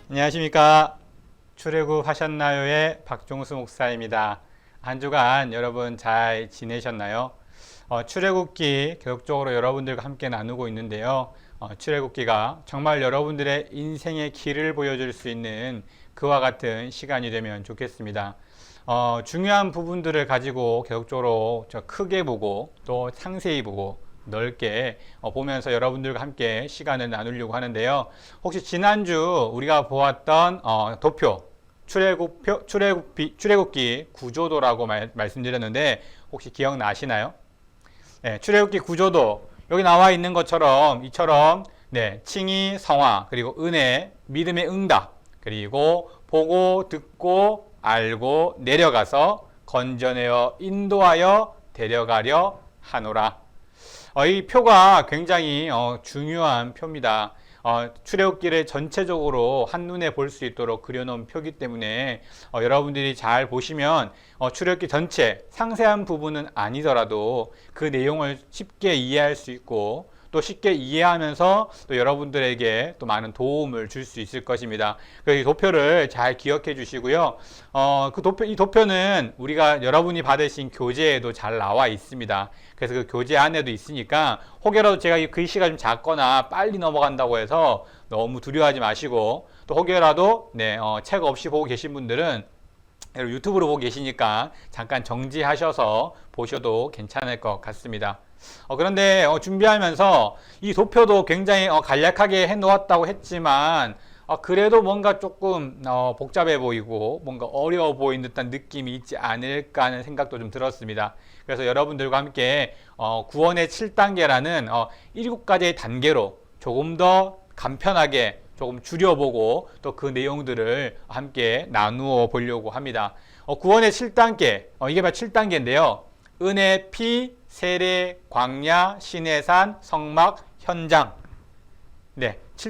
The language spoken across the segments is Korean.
안녕하십니까. 출애굽하셨나요의 박종수 목사입니다. 한 주간 여러분 잘 지내셨나요? 출애굽기 계속적으로 여러분들과 함께 나누고 있는데요. 출애굽기가 정말 여러분들의 인생의 길을 보여줄 수 있는 그와 같은 시간이 되면 좋겠습니다. 중요한 부분들을 가지고 계속적으로 크게 보고 또 상세히 보고 넓게 보면서 여러분들과 함께 시간을 나누려고 하는데요. 혹시 지난주 우리가 보았던 도표, 출애굽기 구조도라고 말씀드렸는데 혹시 기억나시나요? 네, 출애굽기 구조도 여기 나와 있는 것처럼 이처럼 칭의, 성화, 그리고 은혜, 믿음의 응답, 그리고 보고, 듣고, 알고, 내려가서 건져내어 인도하여 데려가려 하노라. 이 표가 굉장히 중요한 표입니다. 출애굽기를 전체적으로 한눈에 볼 수 있도록 그려놓은 표이기 때문에 여러분들이 잘 보시면 출애굽기 전체 상세한 부분은 아니더라도 그 내용을 쉽게 이해할 수 있고 또 쉽게 이해하면서 또 여러분들에게 또 많은 도움을 줄 수 있을 것입니다. 그래서 이 도표를 잘 기억해 주시고요. 이 도표는 우리가 여러분이 받으신 교재에도 잘 나와 있습니다. 그래서 그 교재 안에도 있으니까 혹여라도 제가 이 글씨가 좀 작거나 빨리 넘어간다고 해서 너무 두려워하지 마시고 또 혹여라도 책 없이 보고 계신 분들은 유튜브로 보고 계시니까 잠깐 정지하셔서 보셔도 괜찮을 것 같습니다. 그런데 준비하면서 이 도표도 굉장히 간략하게 해 놓았다고 했지만 그래도 뭔가 조금 복잡해 보이고 뭔가 어려워 보이는 듯한 느낌이 있지 않을까 하는 생각도 좀 들었습니다. 그래서 여러분들과 함께 구원의 7단계라는 7가지의 단계로 조금 더 간편하게 조금 줄여보고 또 그 내용들을 함께 나누어 보려고 합니다. 구원의 7단계, 이게 바로 7단계인데요. 은혜, 피, 세례, 광야, 시내산, 성막, 현장.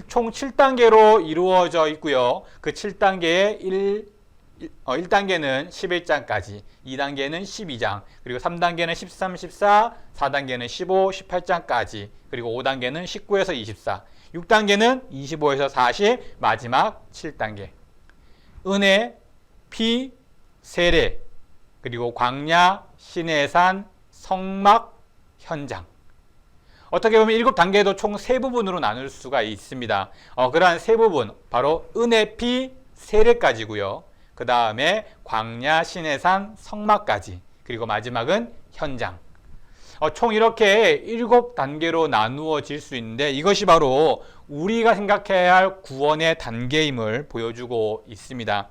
총 7단계로 이루어져 있고요. 그 7단계의 1단계는 11장까지, 2단계는 12장, 그리고 3단계는 13, 14, 4단계는 15, 18장까지, 그리고 5단계는 19에서 24, 6단계는 25에서 40, 마지막 7단계. 은혜, 피, 세례, 그리고 광야, 시내산, 성막, 현장. 어떻게 보면 7단계도 총 3부분으로 나눌 수가 있습니다. 그러한 3부분, 바로 은혜, 피, 세례까지고요. 그 다음에 광야, 시내산, 성막까지, 그리고 마지막은 현장. 총 이렇게 7단계로 나누어질 수 있는데 이것이 바로 우리가 생각해야 할 구원의 단계임을 보여주고 있습니다.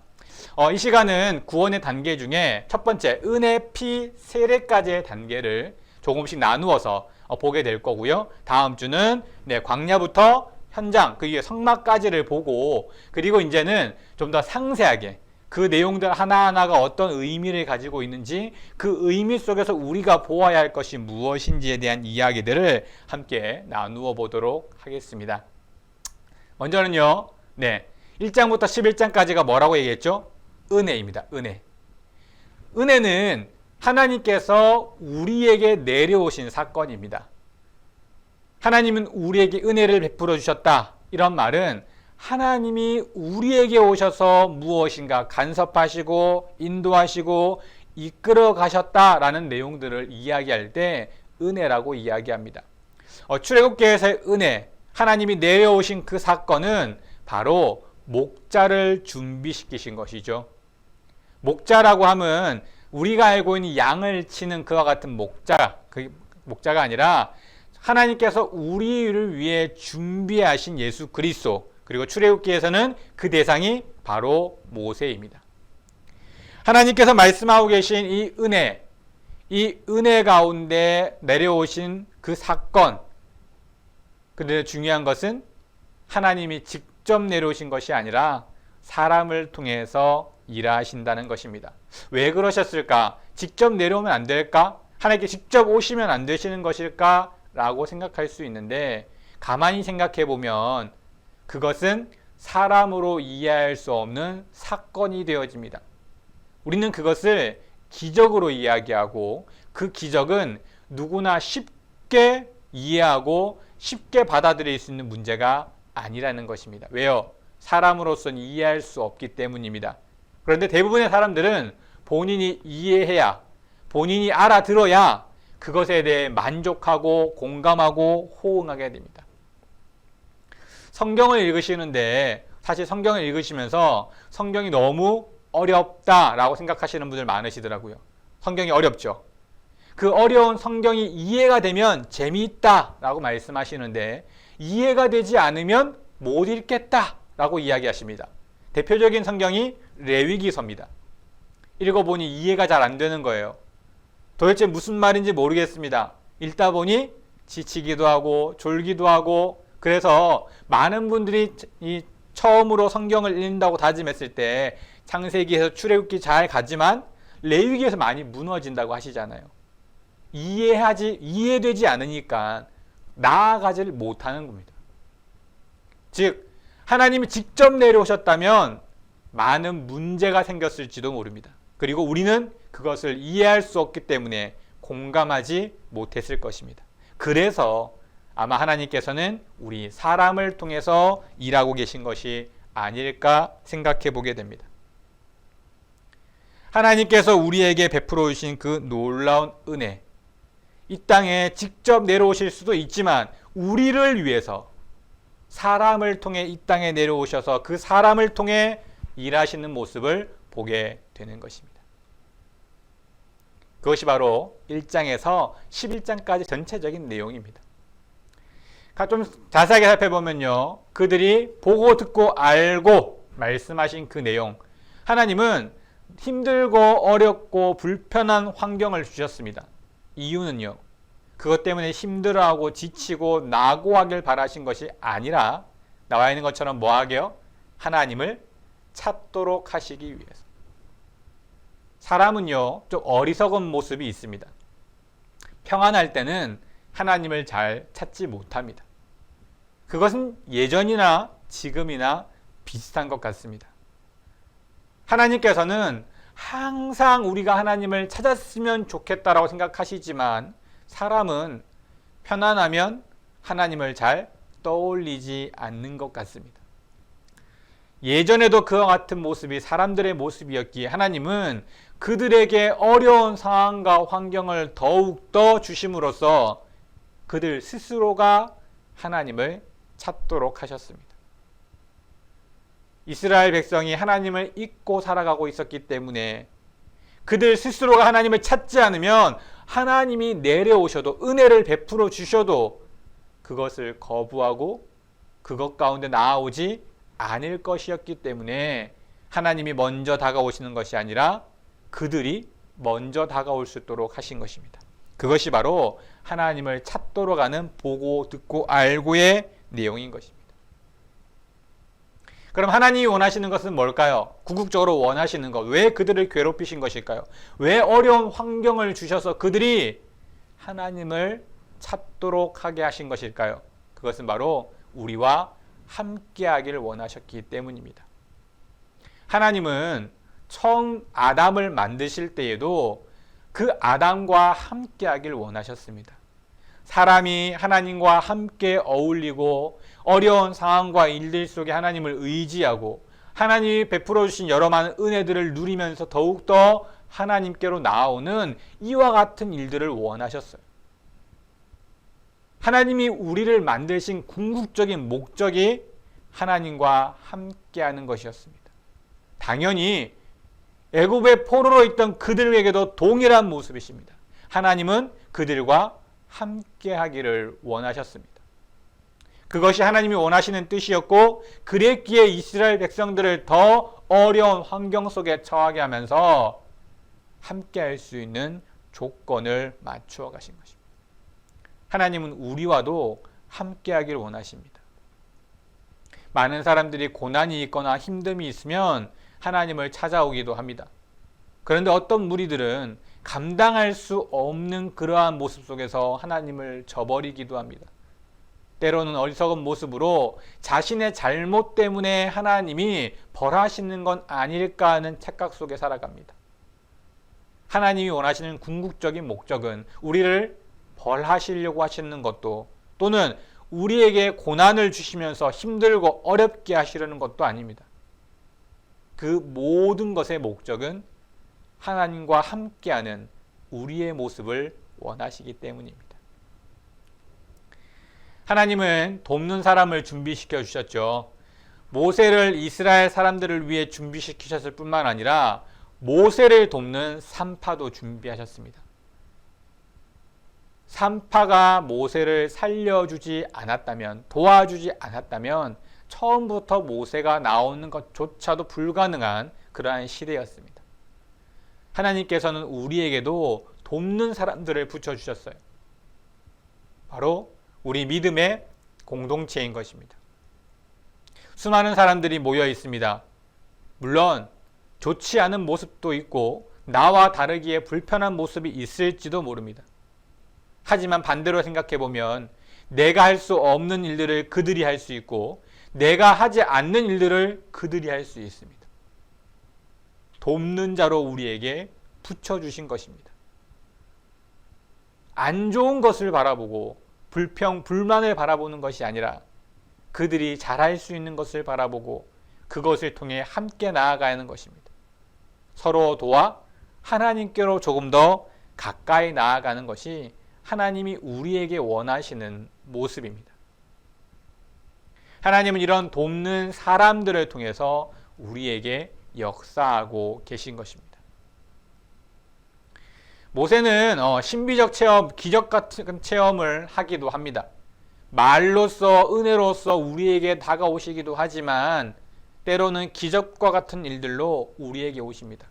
이 시간은 구원의 단계 중에 첫 번째 은혜, 피, 세례까지의 단계를 조금씩 나누어서 보게 될 거고요. 다음 주는 광야부터 현장, 그 위에 성막까지를 보고 그리고 이제는 좀 더 상세하게 그 내용들 하나하나가 어떤 의미를 가지고 있는지 그 의미 속에서 우리가 보아야 할 것이 무엇인지에 대한 이야기들을 함께 나누어 보도록 하겠습니다. 먼저는요, 1장부터 11장까지가 뭐라고 얘기했죠? 은혜입니다. 은혜. 은혜는 하나님께서 우리에게 내려오신 사건입니다. 하나님은 우리에게 은혜를 베풀어 주셨다. 이런 말은 하나님이 우리에게 오셔서 무엇인가 간섭하시고 인도하시고 이끌어 가셨다라는 내용들을 이야기할 때 은혜라고 이야기합니다. 출애굽기에서의 은혜, 하나님이 내려오신 그 사건은 바로 목자를 준비시키신 것이죠. 목자라고 하면 우리가 알고 있는 양을 치는 그와 같은 목자, 그 목자가 아니라 하나님께서 우리를 위해 준비하신 예수 그리스도, 그리고 출애굽기에서는 그 대상이 바로 모세입니다. 하나님께서 말씀하고 계신 이 은혜 가운데 내려오신 그 사건, 그런데 중요한 것은 하나님이 직접 내려오신 것이 아니라 사람을 통해서 일하신다는 것입니다. 왜 그러셨을까? 직접 내려오면 안 될까? 하나님께 직접 오시면 안 되시는 것일까? 라고 생각할 수 있는데 가만히 생각해 보면 그것은 사람으로 이해할 수 없는 사건이 되어집니다. 우리는 그것을 기적으로 이야기하고 그 기적은 누구나 쉽게 이해하고 쉽게 받아들일 수 있는 문제가 아니라는 것입니다. 왜요? 사람으로서는 이해할 수 없기 때문입니다. 그런데 대부분의 사람들은 본인이 이해해야, 본인이 알아들어야 그것에 대해 만족하고 공감하고 호응하게 됩니다. 성경을 읽으시는데 사실 성경을 읽으시면서 성경이 너무 어렵다라고 생각하시는 분들 많으시더라고요. 성경이 어렵죠. 그 어려운 성경이 이해가 되면 재미있다라고 말씀하시는데 이해가 되지 않으면 못 읽겠다라고 이야기하십니다. 대표적인 성경이 레위기서입니다. 읽어보니 이해가 잘 안 되는 거예요. 도대체 무슨 말인지 모르겠습니다. 읽다 보니 지치기도 하고 졸기도 하고, 그래서 많은 분들이 처음으로 성경을 읽는다고 다짐했을 때 창세기에서 출애굽기 잘 가지만 레위기에서 많이 무너진다고 하시잖아요. 이해되지 않으니까 나아가지를 못하는 겁니다. 즉 하나님이 직접 내려오셨다면 많은 문제가 생겼을지도 모릅니다. 그리고 우리는 그것을 이해할 수 없기 때문에 공감하지 못했을 것입니다. 그래서 아마 하나님께서는 우리 사람을 통해서 일하고 계신 것이 아닐까 생각해 보게 됩니다. 하나님께서 우리에게 베풀어 주신 그 놀라운 은혜, 이 땅에 직접 내려오실 수도 있지만 우리를 위해서 사람을 통해 이 땅에 내려오셔서 그 사람을 통해 일하시는 모습을 보게 되는 것입니다. 그것이 바로 1장에서 11장까지 전체적인 내용입니다. 좀 자세하게 살펴보면요, 그들이 보고 듣고 알고 말씀하신 그 내용, 하나님은 힘들고 어렵고 불편한 환경을 주셨습니다. 이유는요, 그것 때문에 힘들어하고 지치고 낙오하길 바라신 것이 아니라 나와 있는 것처럼 뭐 하게요? 하나님을 찾도록 하시기 위해서. 사람은요, 좀 어리석은 모습이 있습니다. 평안할 때는 하나님을 잘 찾지 못합니다. 그것은 예전이나 지금이나 비슷한 것 같습니다. 하나님께서는 항상 우리가 하나님을 찾았으면 좋겠다라고 생각하시지만 사람은 편안하면 하나님을 잘 떠올리지 않는 것 같습니다. 예전에도 그와 같은 모습이 사람들의 모습이었기에 하나님은 그들에게 어려운 상황과 환경을 더욱더 주심으로써 그들 스스로가 하나님을 찾도록 하셨습니다. 이스라엘 백성이 하나님을 잊고 살아가고 있었기 때문에 그들 스스로가 하나님을 찾지 않으면 하나님이 내려오셔도 은혜를 베풀어 주셔도 그것을 거부하고 그것 가운데 나아오지 않을 것이었기 때문에 하나님이 먼저 다가오시는 것이 아니라 그들이 먼저 다가올 수 있도록 하신 것입니다. 그것이 바로 하나님을 찾도록 하는 보고 듣고 알고의 내용인 것입니다. 그럼 하나님이 원하시는 것은 뭘까요? 궁극적으로 원하시는 것, 왜 그들을 괴롭히신 것일까요? 왜 어려운 환경을 주셔서 그들이 하나님을 찾도록 하게 하신 것일까요? 그것은 바로 우리와 함께하기를 원하셨기 때문입니다. 하나님은 처음 아담을 만드실 때에도 그 아담과 함께하기를 원하셨습니다. 사람이 하나님과 함께 어울리고 어려운 상황과 일들 속에 하나님을 의지하고 하나님이 베풀어 주신 여러 많은 은혜들을 누리면서 더욱더 하나님께로 나아오는 이와 같은 일들을 원하셨어요. 하나님이 우리를 만드신 궁극적인 목적이 하나님과 함께하는 것이었습니다. 당연히 애굽의 포로로 있던 그들에게도 동일한 모습이십니다. 하나님은 그들과 함께하기를 원하셨습니다. 그것이 하나님이 원하시는 뜻이었고 그랬기에 이스라엘 백성들을 더 어려운 환경 속에 처하게 하면서 함께할 수 있는 조건을 맞추어 가신 것입니다. 하나님은 우리와도 함께하기를 원하십니다. 많은 사람들이 고난이 있거나 힘듦이 있으면 하나님을 찾아오기도 합니다. 그런데 어떤 무리들은 감당할 수 없는 그러한 모습 속에서 하나님을 저버리기도 합니다. 때로는 어리석은 모습으로 자신의 잘못 때문에 하나님이 벌하시는 건 아닐까 하는 착각 속에 살아갑니다. 하나님이 원하시는 궁극적인 목적은 우리를 벌하시려고 하시는 것도, 또는 우리에게 고난을 주시면서 힘들고 어렵게 하시려는 것도 아닙니다. 그 모든 것의 목적은 하나님과 함께하는 우리의 모습을 원하시기 때문입니다. 하나님은 돕는 사람을 준비시켜 주셨죠. 모세를 이스라엘 사람들을 위해 준비시키셨을 뿐만 아니라 모세를 돕는 산파도 준비하셨습니다. 산파가 모세를 살려주지 않았다면, 도와주지 않았다면 처음부터 모세가 나오는 것조차도 불가능한 그러한 시대였습니다. 하나님께서는 우리에게도 돕는 사람들을 붙여주셨어요. 바로 우리 믿음의 공동체인 것입니다. 수많은 사람들이 모여 있습니다. 물론 좋지 않은 모습도 있고 나와 다르기에 불편한 모습이 있을지도 모릅니다. 하지만 반대로 생각해 보면 내가 할 수 없는 일들을 그들이 할 수 있고 내가 하지 않는 일들을 그들이 할 수 있습니다. 돕는 자로 우리에게 붙여주신 것입니다. 안 좋은 것을 바라보고 불만을 바라보는 것이 아니라 그들이 잘할 수 있는 것을 바라보고 그것을 통해 함께 나아가는 것입니다. 서로 도와 하나님께로 조금 더 가까이 나아가는 것이 하나님이 우리에게 원하시는 모습입니다. 하나님은 이런 돕는 사람들을 통해서 우리에게 역사하고 계신 것입니다. 모세는 신비적 체험, 기적 같은 체험을 하기도 합니다. 말로써, 은혜로써 우리에게 다가오시기도 하지만 때로는 기적과 같은 일들로 우리에게 오십니다.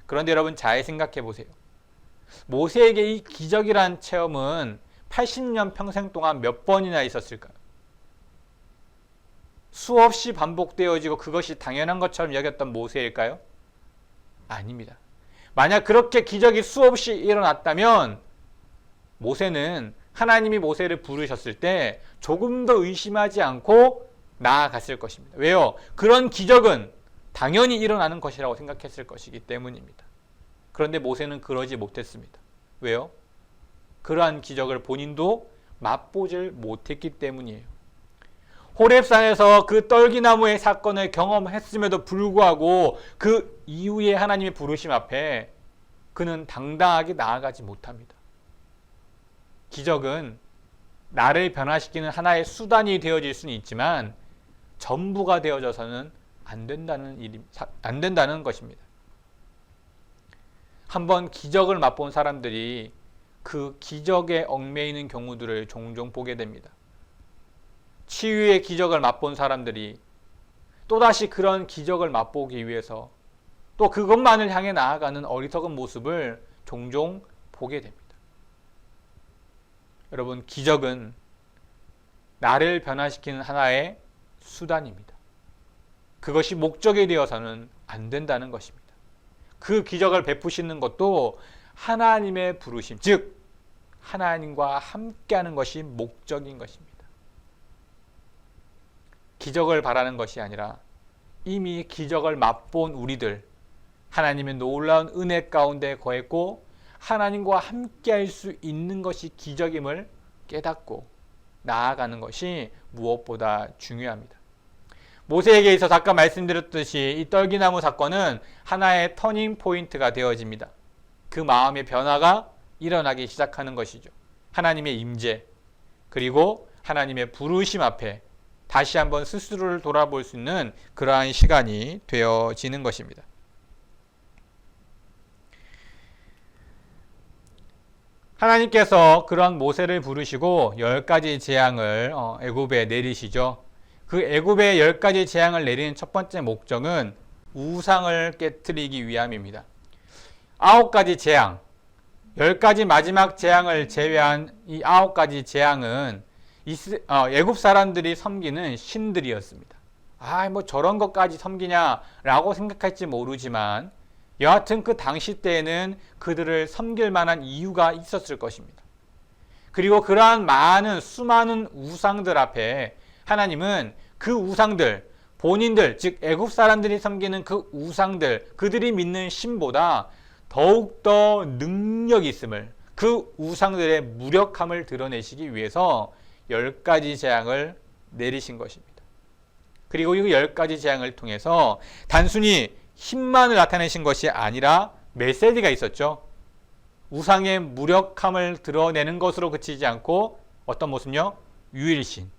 그런데 여러분 잘 생각해 보세요. 모세에게 이 기적이란 체험은 80년 평생 동안 몇 번이나 있었을까요? 수없이 반복되어지고 그것이 당연한 것처럼 여겼던 모세일까요? 아닙니다. 만약 그렇게 기적이 수없이 일어났다면 모세는 하나님이 모세를 부르셨을 때 조금 더 의심하지 않고 나아갔을 것입니다. 왜요? 그런 기적은 당연히 일어나는 것이라고 생각했을 것이기 때문입니다. 그런데 모세는 그러지 못했습니다. 왜요? 그러한 기적을 본인도 맛보질 못했기 때문이에요. 호렙산에서 그 떨기나무의 사건을 경험했음에도 불구하고 그 이후에 하나님의 부르심 앞에 그는 당당하게 나아가지 못합니다. 기적은 나를 변화시키는 하나의 수단이 되어질 수는 있지만 전부가 되어져서는 안 된다는 것입니다. 한번 기적을 맛본 사람들이 그 기적에 얽매이는 경우들을 종종 보게 됩니다. 치유의 기적을 맛본 사람들이 또다시 그런 기적을 맛보기 위해서 또 그것만을 향해 나아가는 어리석은 모습을 종종 보게 됩니다. 여러분, 기적은 나를 변화시키는 하나의 수단입니다. 그것이 목적이 되어서는 안 된다는 것입니다. 그 기적을 베푸시는 것도 하나님의 부르심, 즉 하나님과 함께하는 것이 목적인 것입니다. 기적을 바라는 것이 아니라 이미 기적을 맛본 우리들, 하나님의 놀라운 은혜 가운데 거했고 하나님과 함께할 수 있는 것이 기적임을 깨닫고 나아가는 것이 무엇보다 중요합니다. 모세에게 있어서 아까 말씀드렸듯이 이 떨기나무 사건은 하나의 터닝 포인트가 되어집니다. 그 마음의 변화가 일어나기 시작하는 것이죠. 하나님의 임재, 그리고 하나님의 부르심 앞에 다시 한번 스스로를 돌아볼 수 있는 그러한 시간이 되어지는 것입니다. 하나님께서 그런 모세를 부르시고 10가지 재앙을 애굽에 내리시죠. 그 애굽에 10가지 재앙을 내리는 첫 번째 목적은 우상을 깨트리기 위함입니다. 9가지 재앙, 10가지 마지막 재앙을 제외한 이 9가지 재앙은 애굽 사람들이 섬기는 신들이었습니다. 뭐 저런 것까지 섬기냐라고 생각할지 모르지만 여하튼 그 당시 때에는 그들을 섬길 만한 이유가 있었을 것입니다. 그리고 그러한 수많은 우상들 앞에 하나님은 그 우상들, 본인들, 즉 애굽 사람들이 섬기는 그 우상들, 그들이 믿는 신보다 더욱더 능력이 있음을, 그 우상들의 무력함을 드러내시기 위해서 10가지 재앙을 내리신 것입니다. 그리고 이 10가지 재앙을 통해서 단순히 힘만을 나타내신 것이 아니라 메시지가 있었죠. 우상의 무력함을 드러내는 것으로 그치지 않고 어떤 모습요? 유일신.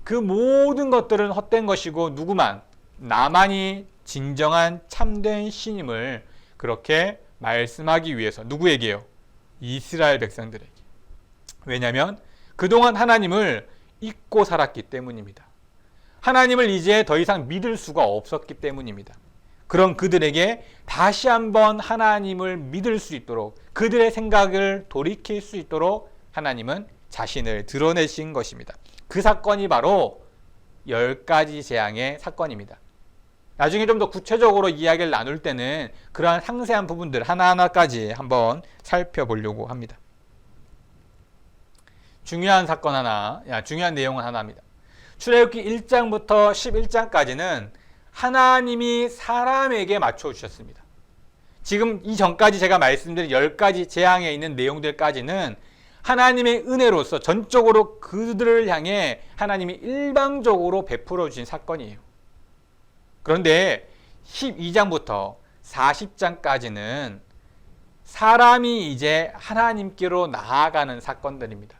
그 모든 것들은 헛된 것이고 누구만, 나만이 진정한 참된 신임을 그렇게 말씀하기 위해서. 누구에게요? 이스라엘 백성들에게. 왜냐하면 그동안 하나님을 잊고 살았기 때문입니다. 하나님을 이제 더 이상 믿을 수가 없었기 때문입니다. 그런 그들에게 다시 한번 하나님을 믿을 수 있도록, 그들의 생각을 돌이킬 수 있도록 하나님은 자신을 드러내신 것입니다. 그 사건이 바로 10가지 재앙의 사건입니다. 나중에 좀 더 구체적으로 이야기를 나눌 때는 그러한 상세한 부분들 하나하나까지 한번 살펴보려고 합니다. 중요한 사건 하나, 중요한 내용은 하나입니다. 출애굽기 1장부터 11장까지는 하나님이 사람에게 맞춰주셨습니다. 지금 이전까지 제가 말씀드린 10가지 재앙에 있는 내용들까지는 하나님의 은혜로서 전적으로 그들을 향해 하나님이 일방적으로 베풀어 주신 사건이에요. 그런데 12장부터 40장까지는 사람이 이제 하나님께로 나아가는 사건들입니다.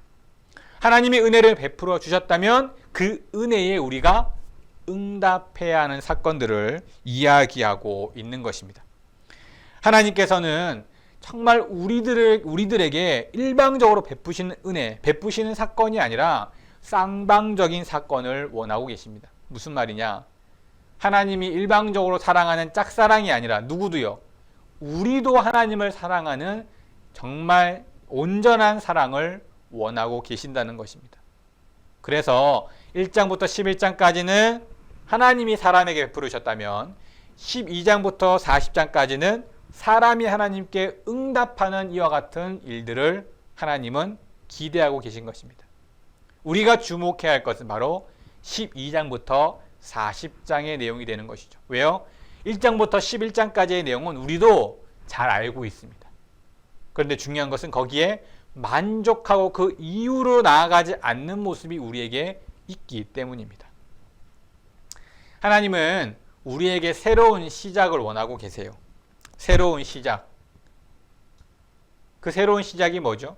하나님이 은혜를 베풀어 주셨다면 그 은혜에 우리가 응답해야 하는 사건들을 이야기하고 있는 것입니다. 하나님께서는 정말 우리들에게 일방적으로 베푸시는 은혜, 베푸시는 사건이 아니라 쌍방적인 사건을 원하고 계십니다. 무슨 말이냐? 하나님이 일방적으로 사랑하는 짝사랑이 아니라 누구도요? 우리도 하나님을 사랑하는 정말 온전한 사랑을 원하고 계신다는 것입니다. 그래서 1장부터 11장까지는 하나님이 사람에게 베푸셨다면 12장부터 40장까지는 사람이 하나님께 응답하는 이와 같은 일들을 하나님은 기대하고 계신 것입니다. 우리가 주목해야 할 것은 바로 12장부터 40장의 내용이 되는 것이죠. 왜요? 1장부터 11장까지의 내용은 우리도 잘 알고 있습니다. 그런데 중요한 것은 거기에 만족하고 그 이후로 나아가지 않는 모습이 우리에게 있기 때문입니다. 하나님은 우리에게 새로운 시작을 원하고 계세요. 새로운 시작. 그 새로운 시작이 뭐죠?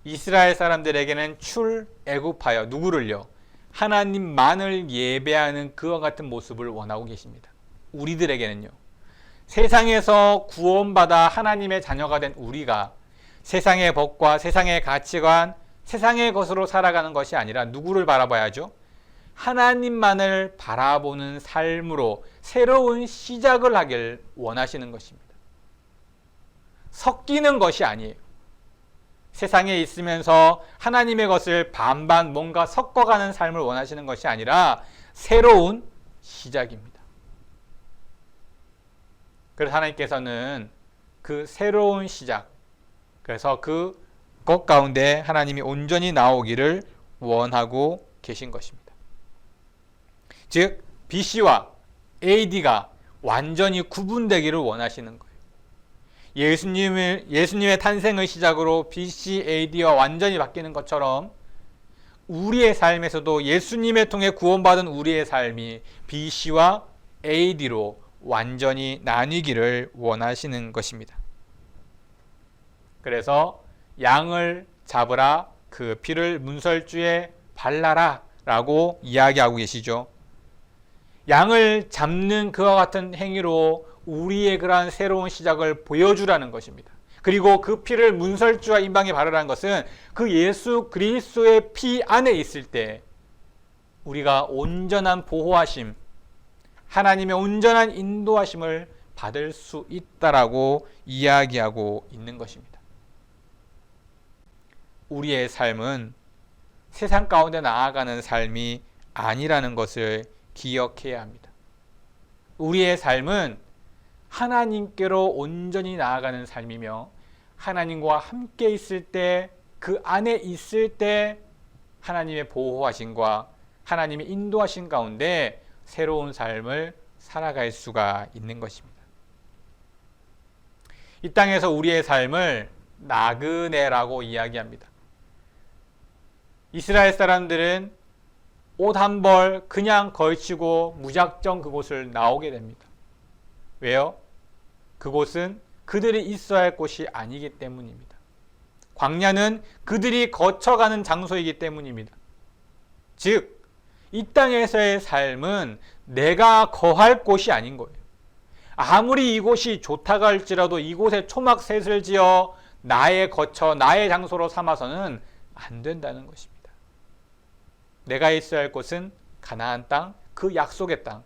이스라엘 사람들에게는 출애굽하여 누구를요? 하나님만을 예배하는 그와 같은 모습을 원하고 계십니다. 우리들에게는요. 세상에서 구원받아 하나님의 자녀가 된 우리가 세상의 법과 세상의 가치관, 세상의 것으로 살아가는 것이 아니라 누구를 바라봐야죠? 하나님만을 바라보는 삶으로 새로운 시작을 하길 원하시는 것입니다. 섞이는 것이 아니에요. 세상에 있으면서 하나님의 것을 반반 뭔가 섞어가는 삶을 원하시는 것이 아니라 새로운 시작입니다. 그래서 하나님께서는 그 새로운 시작, 그래서 그것 가운데 하나님이 온전히 나오기를 원하고 계신 것입니다. 즉 BC와 AD가 완전히 구분되기를 원하시는 거예요. 예수님의 탄생의 시작으로 BC, AD와 완전히 바뀌는 것처럼 우리의 삶에서도 예수님을 통해 구원받은 우리의 삶이 BC와 AD로 완전히 나뉘기를 원하시는 것입니다. 그래서 양을 잡으라, 그 피를 문설주에 발라라 라고 이야기하고 계시죠. 양을 잡는 그와 같은 행위로 우리의 그러한 새로운 시작을 보여주라는 것입니다. 그리고 그 피를 문설주와 임방에 바르라는 것은 그 예수 그리스도의 피 안에 있을 때 우리가 온전한 보호하심, 하나님의 온전한 인도하심을 받을 수 있다라고 이야기하고 있는 것입니다. 우리의 삶은 세상 가운데 나아가는 삶이 아니라는 것을 기억해야 합니다. 우리의 삶은 하나님께로 온전히 나아가는 삶이며 하나님과 함께 있을 때, 그 안에 있을 때 하나님의 보호하심과 하나님의 인도하심 가운데 새로운 삶을 살아갈 수가 있는 것입니다. 이 땅에서 우리의 삶을 나그네라고 이야기합니다. 이스라엘 사람들은 옷 한 벌 그냥 걸치고 무작정 그곳을 나오게 됩니다. 왜요? 그곳은 그들이 있어야 할 곳이 아니기 때문입니다. 광야는 그들이 거쳐가는 장소이기 때문입니다. 즉, 이 땅에서의 삶은 내가 거할 곳이 아닌 거예요. 아무리 이곳이 좋다고 할지라도 이곳에 초막셋을 지어 나의 거처, 나의 장소로 삼아서는 안 된다는 것입니다. 내가 있어야 할 곳은 가나안 땅, 그 약속의 땅.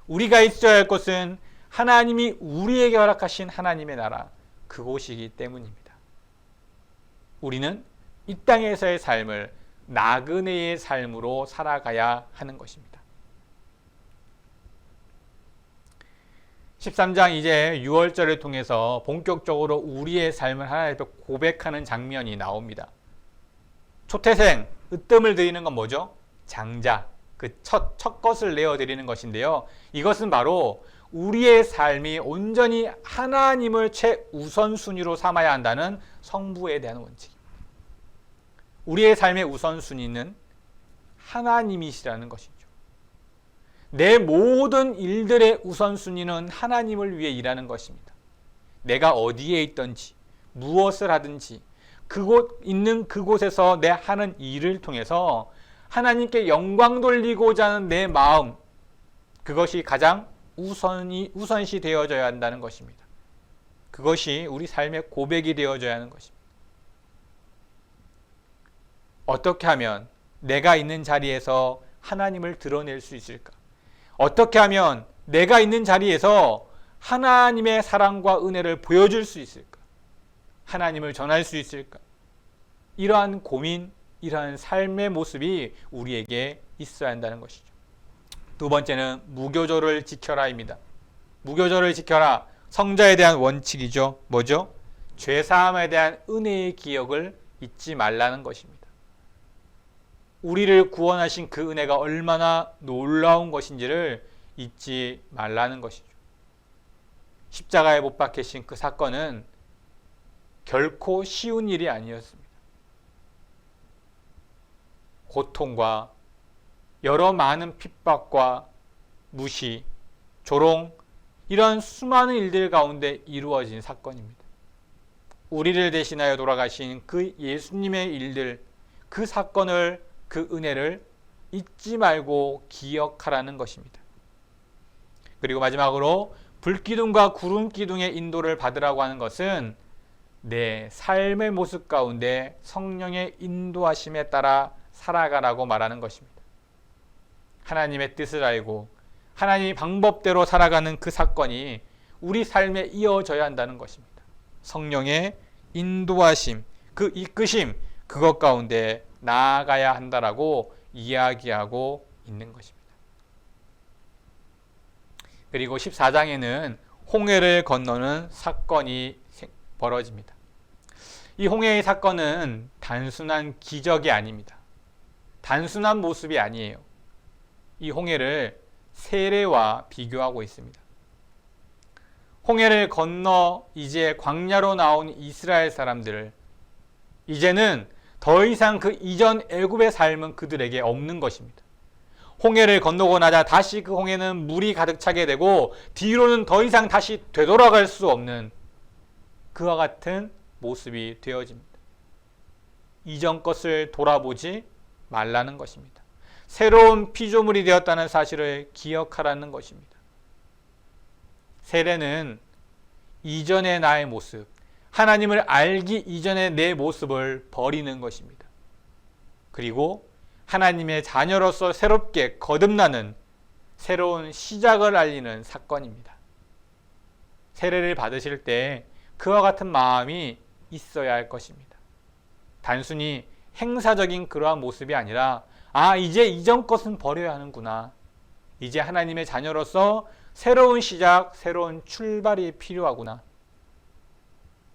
우리가 있어야 할 곳은 하나님이 우리에게 허락하신 하나님의 나라, 그곳이기 때문입니다. 우리는 이 땅에서의 삶을 나그네의 삶으로 살아가야 하는 것입니다. 13장 이제 6월절을 통해서 본격적으로 우리의 삶을 하나님 앞에 고백하는 장면이 나옵니다. 초태생, 으뜸을 드리는 건 뭐죠? 장자, 그 첫 것을 내어드리는 것인데요. 이것은 바로 우리의 삶이 온전히 하나님을 최우선순위로 삼아야 한다는 성부에 대한 원칙입니다. 우리의 삶의 우선순위는 하나님이시라는 것이죠. 내 모든 일들의 우선순위는 하나님을 위해 일하는 것입니다. 내가 어디에 있든지 무엇을 하든지 있는 그곳에서 내 하는 일을 통해서 하나님께 영광 돌리고자 하는 내 마음, 그것이 가장 우선시 되어져야 한다는 것입니다. 그것이 우리 삶의 고백이 되어져야 하는 것입니다. 어떻게 하면 내가 있는 자리에서 하나님을 드러낼 수 있을까? 어떻게 하면 내가 있는 자리에서 하나님의 사랑과 은혜를 보여줄 수 있을까? 하나님을 전할 수 있을까? 이러한 고민, 이러한 삶의 모습이 우리에게 있어야 한다는 것이죠. 두 번째는 무교절을 지켜라입니다. 무교절을 지켜라. 성자에 대한 원칙이죠. 뭐죠? 죄사함에 대한 은혜의 기억을 잊지 말라는 것입니다. 우리를 구원하신 그 은혜가 얼마나 놀라운 것인지를 잊지 말라는 것이죠. 십자가에 못 박히신 그 사건은 결코 쉬운 일이 아니었습니다. 고통과 여러 많은 핍박과 무시, 조롱, 이런 수많은 일들 가운데 이루어진 사건입니다. 우리를 대신하여 돌아가신 그 예수님의 일들, 그 사건을, 그 은혜를 잊지 말고 기억하라는 것입니다. 그리고 마지막으로 불기둥과 구름기둥의 인도를 받으라고 하는 것은 내 삶의 모습 가운데 성령의 인도하심에 따라 살아가라고 말하는 것입니다. 하나님의 뜻을 알고 하나님의 방법대로 살아가는 그 사건이 우리 삶에 이어져야 한다는 것입니다. 성령의 인도하심, 그 이끄심, 그것 가운데 나아가야 한다라고 이야기하고 있는 것입니다. 그리고 14장에는 홍해를 건너는 사건이 벌어집니다. 이 홍해의 사건은 단순한 기적이 아닙니다. 단순한 모습이 아니에요. 이 홍해를 세례와 비교하고 있습니다. 홍해를 건너 이제 광야로 나온 이스라엘 사람들을 이제는 더 이상 그 이전 애굽의 삶은 그들에게 없는 것입니다. 홍해를 건너고 나자 다시 그 홍해는 물이 가득 차게 되고 뒤로는 더 이상 다시 되돌아갈 수 없는 그와 같은 모습이 되어집니다. 이전 것을 돌아보지 말라는 것입니다. 새로운 피조물이 되었다는 사실을 기억하라는 것입니다. 세례는 이전의 나의 모습, 하나님을 알기 이전의 내 모습을 버리는 것입니다. 그리고 하나님의 자녀로서 새롭게 거듭나는 새로운 시작을 알리는 사건입니다. 세례를 받으실 때 그와 같은 마음이 있어야 할 것입니다. 단순히 행사적인 그러한 모습이 아니라 이제 이전 것은 버려야 하는구나. 이제 하나님의 자녀로서 새로운 시작, 새로운 출발이 필요하구나.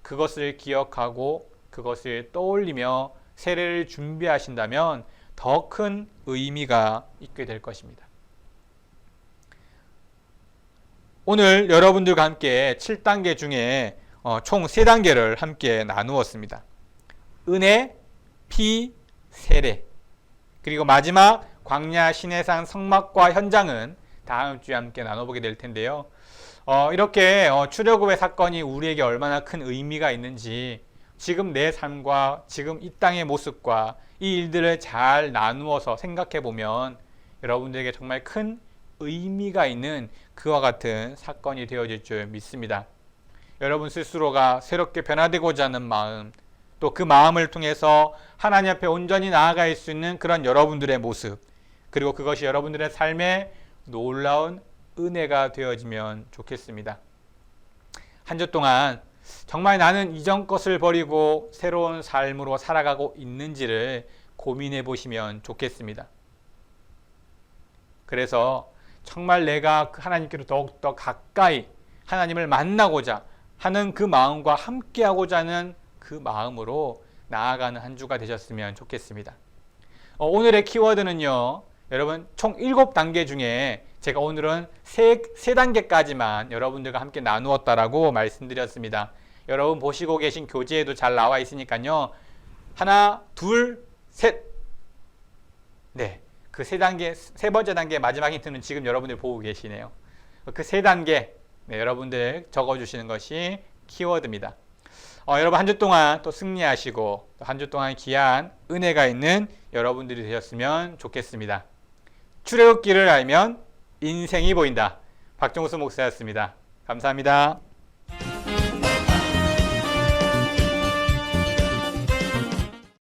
그것을 기억하고 그것을 떠올리며 세례를 준비하신다면 더 큰 의미가 있게 될 것입니다. 오늘 여러분들과 함께 7단계 중에 총 3단계를 함께 나누었습니다. 은혜, 피, 세례. 그리고 마지막 광야 신해산 성막과 현장은 다음 주에 함께 나눠보게 될 텐데요. 이렇게 출애굽의 사건이 우리에게 얼마나 큰 의미가 있는지 지금 내 삶과 지금 이 땅의 모습과 이 일들을 잘 나누어서 생각해 보면 여러분들에게 정말 큰 의미가 있는 그와 같은 사건이 되어질 줄 믿습니다. 여러분 스스로가 새롭게 변화되고자 하는 마음, 또 그 마음을 통해서 하나님 앞에 온전히 나아갈 수 있는 그런 여러분들의 모습, 그리고 그것이 여러분들의 삶에 놀라운 은혜가 되어지면 좋겠습니다. 한 주 동안 정말 나는 이전 것을 버리고 새로운 삶으로 살아가고 있는지를 고민해 보시면 좋겠습니다. 그래서 정말 내가 하나님께로 더욱더 가까이 하나님을 만나고자 하는 그 마음과 함께하고자 하는 그 마음으로 나아가는 한 주가 되셨으면 좋겠습니다. 오늘의 키워드는요, 여러분 총 7단계 중에 제가 오늘은 3단계까지만 여러분들과 함께 나누었다라고 말씀드렸습니다. 여러분 보시고 계신 교재에도 잘 나와 있으니까요. 하나, 둘, 셋. 네, 그 3단계, 3번째 단계 마지막 힌트는 지금 여러분들 보고 계시네요. 그 3단계 여러분들 적어주시는 것이 키워드입니다. 여러분 한 주 동안 또 승리하시고 또 한 주 동안 귀한 은혜가 있는 여러분들이 되셨으면 좋겠습니다. 출애굽기를 알면 인생이 보인다. 박정수 목사였습니다. 감사합니다.